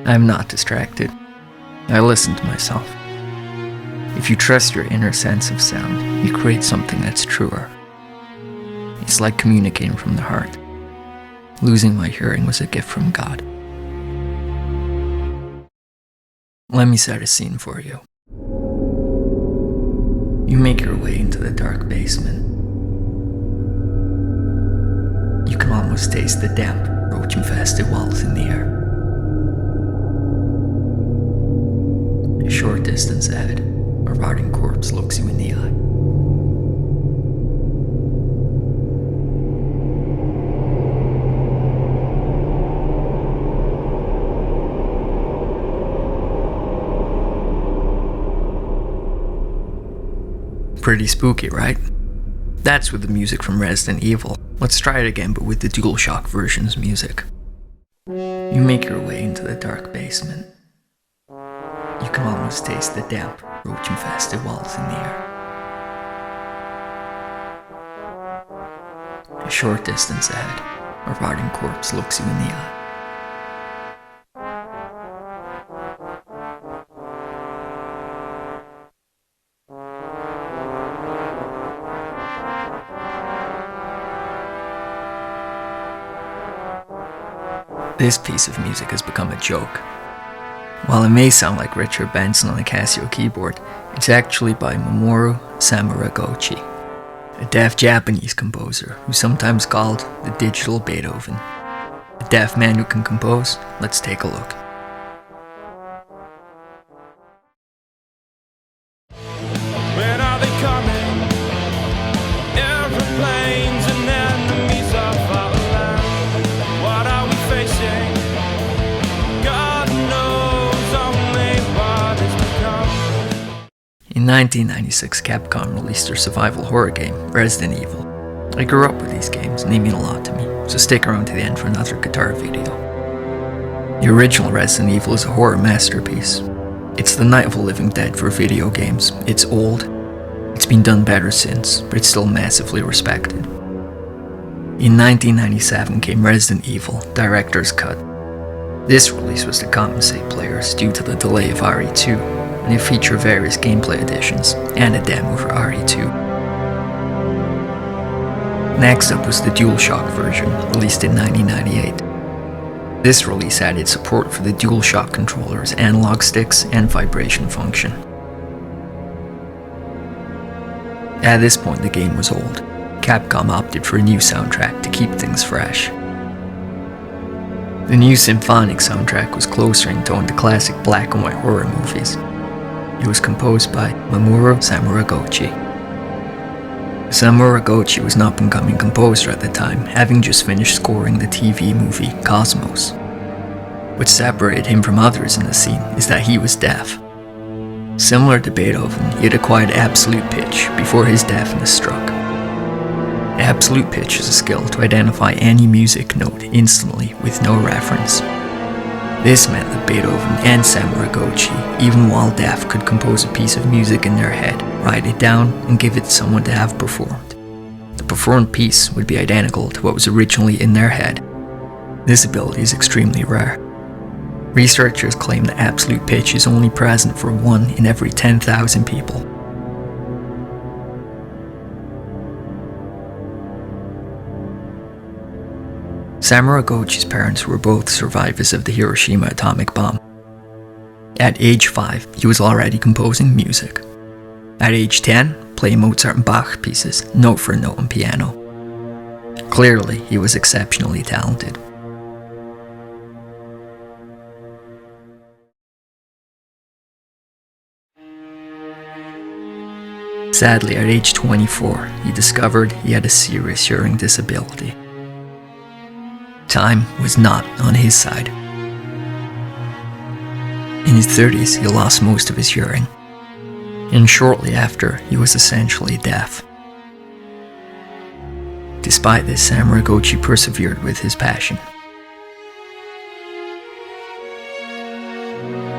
I'm not distracted. I listen to myself. If you trust your inner sense of sound, you create something that's truer. It's like communicating from the heart. Losing my hearing was a gift from God. Let me set a scene for you. You make your way into the dark basement. You can almost taste the damp, roach-infested walls in the air. A short distance ahead, a rotting corpse looks you in the eye. Pretty spooky, right? That's with the music from Resident Evil. Let's try it again, but with the DualShock version's music. You make your way into the dark basement. You can almost taste the damp, roach-infested walls in the air. A short distance ahead, a rotting corpse looks you in the eye. This piece of music has become a joke. While it may sound like Richard Benson on a Casio keyboard, it's actually by Mamoru Samuragochi, a deaf Japanese composer who's sometimes called the digital Beethoven. A deaf man who can compose? Let's take a look. When are they coming? Airplanes and enemies of our land. What are we facing? God knows only what is to come. In 1996, Capcom released their survival horror game, Resident Evil. I grew up with these games and they mean a lot to me, so stick around to the end for another guitar video. The original Resident Evil is a horror masterpiece. It's the Night of the Living Dead for video games. It's old, it's been done better since, but it's still massively respected. In 1997 came Resident Evil Director's Cut. This release was to compensate players due to the delay of RE2, and it featured various gameplay additions and a demo for RE2. Next up was the DualShock version, released in 1998. This release added support for the DualShock controller's analog sticks and vibration function. At this point the game was old. Capcom opted for a new soundtrack to keep things fresh. The new symphonic soundtrack was closer in tone to classic black and white horror movies. It was composed by Mamoru Samuragochi. Samuragochi was an up-and-coming composer at the time, having just finished scoring the TV movie Cosmos. What separated him from others in the scene is that he was deaf. Similar to Beethoven, he had acquired absolute pitch before his deafness struck. Absolute pitch is a skill to identify any music note instantly with no reference. This meant that Beethoven and Samuragochi, even while deaf, could compose a piece of music in their head, write it down, and give it to someone to have performed. The performed piece would be identical to what was originally in their head. This ability is extremely rare. Researchers claim that absolute pitch is only present for 1 in every 10,000 people. Samuragochi's parents were both survivors of the Hiroshima atomic bomb. At age 5, he was already composing music. At age 10, playing Mozart and Bach pieces, note for note on piano. Clearly, he was exceptionally talented. Sadly, at age 24, he discovered he had a serious hearing disability. Time was not on his side. In his 30s, he lost most of his hearing, and shortly after, he was essentially deaf. Despite this, Samuragochi persevered with his passion.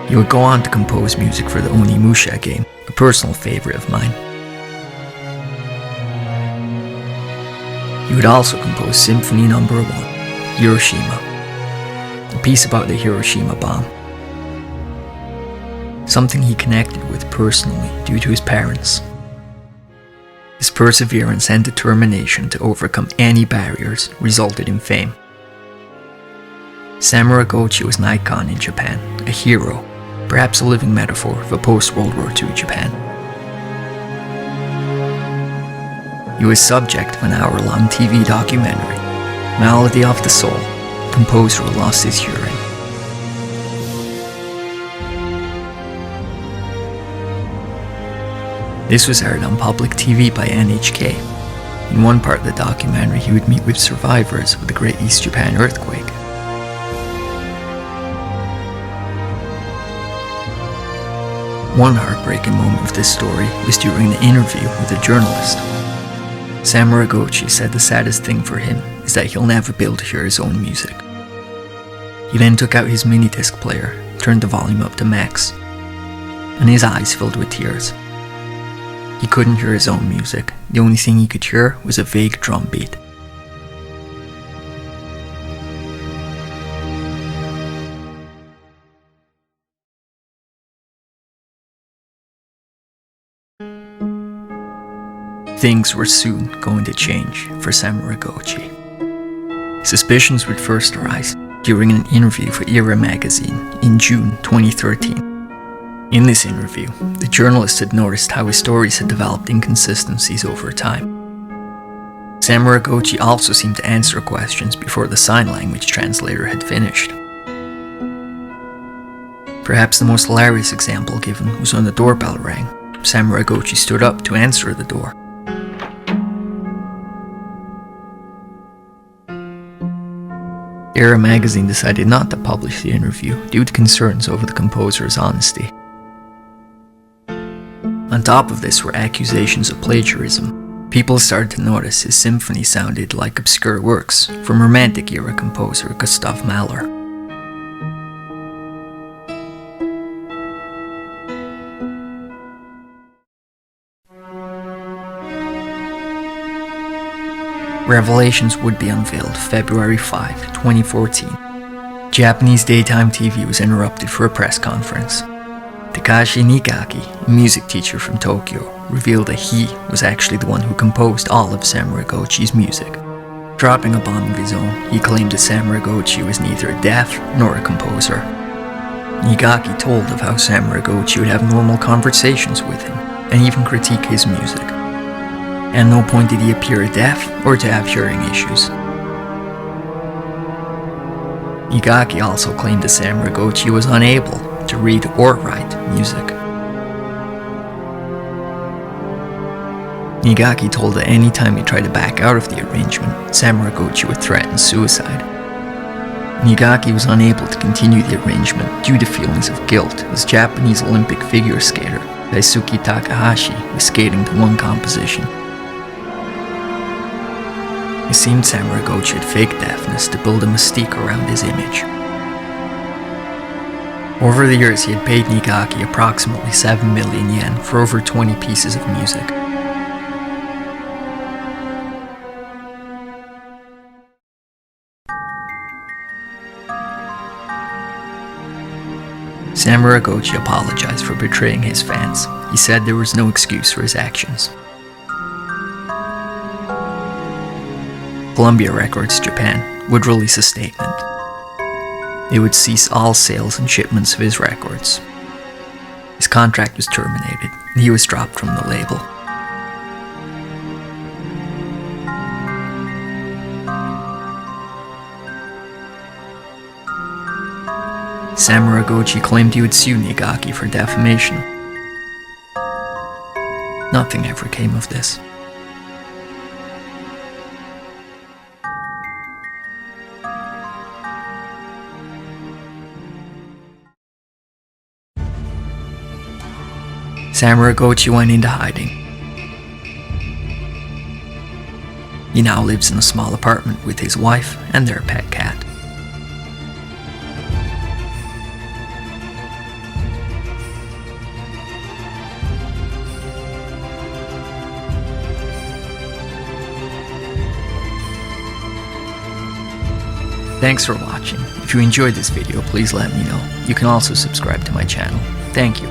He would go on to compose music for the Onimusha game, a personal favorite of mine. He would also compose Symphony Number One, Hiroshima, a piece about the Hiroshima bomb, something he connected with personally due to his parents. His perseverance and determination to overcome any barriers resulted in fame. Samuragochi was an icon in Japan, a hero, perhaps a living metaphor of a post-World War II Japan. He was subject of an hour-long TV documentary, Malady of the Soul, a composer who lost his hearing. This was aired on public TV by NHK. In one part of the documentary, he would meet with survivors of the Great East Japan earthquake. One heartbreaking moment of this story was during the interview with a journalist. Samuragochi said the saddest thing for him is that he'll never be able to hear his own music. He then took out his mini disc player, turned the volume up to max, and his eyes filled with tears. He couldn't hear his own music. The only thing he could hear was a vague drum beat. Things were soon going to change for Samuragochi. Suspicions would first arise during an interview for Err magazine in June 2013. In this interview, the journalist had noticed how his stories had developed inconsistencies over time. Samuragochi also seemed to answer questions before the sign language translator had finished. Perhaps the most hilarious example given was when the doorbell rang. Samuragochi stood up to answer the door. Err magazine decided not to publish the interview due to concerns over the composer's honesty. On top of this were accusations of plagiarism. People started to notice his symphony sounded like obscure works from Romantic-era composer Gustav Mahler. Revelations would be unveiled February 5, 2014. Japanese daytime TV was interrupted for a press conference. Takashi Nigaki, a music teacher from Tokyo, revealed that he was actually the one who composed all of Samuragochi's music. Dropping a bomb of his own, he claimed that Samuragochi was neither deaf nor a composer. Nigaki told of how Samuragochi would have normal conversations with him, and even critique his music. At no point did he appear deaf or to have hearing issues. Nigaki also claimed that Samuragochi was unable to read or write music. Nigaki told that any time he tried to back out of the arrangement, Samuragochi would threaten suicide. Nigaki was unable to continue the arrangement due to feelings of guilt as Japanese Olympic figure skater Daisuke Takahashi was skating to one composition. It seemed Samuragochi had faked deafness to build a mystique around his image. Over the years, he had paid Nigaki approximately 7 million yen for over 20 pieces of music. Samuragochi apologized for betraying his fans. He said there was no excuse for his actions. Columbia Records Japan would release a statement. They would cease all sales and shipments of his records. His contract was terminated, and he was dropped from the label. Samuragochi claimed he would sue Nigaki for defamation. Nothing ever came of this. Samuragochi went into hiding. He now lives in a small apartment with his wife and their pet cat. Thanks for watching. If you enjoyed this video, please let me know. You can also subscribe to my channel. Thank you.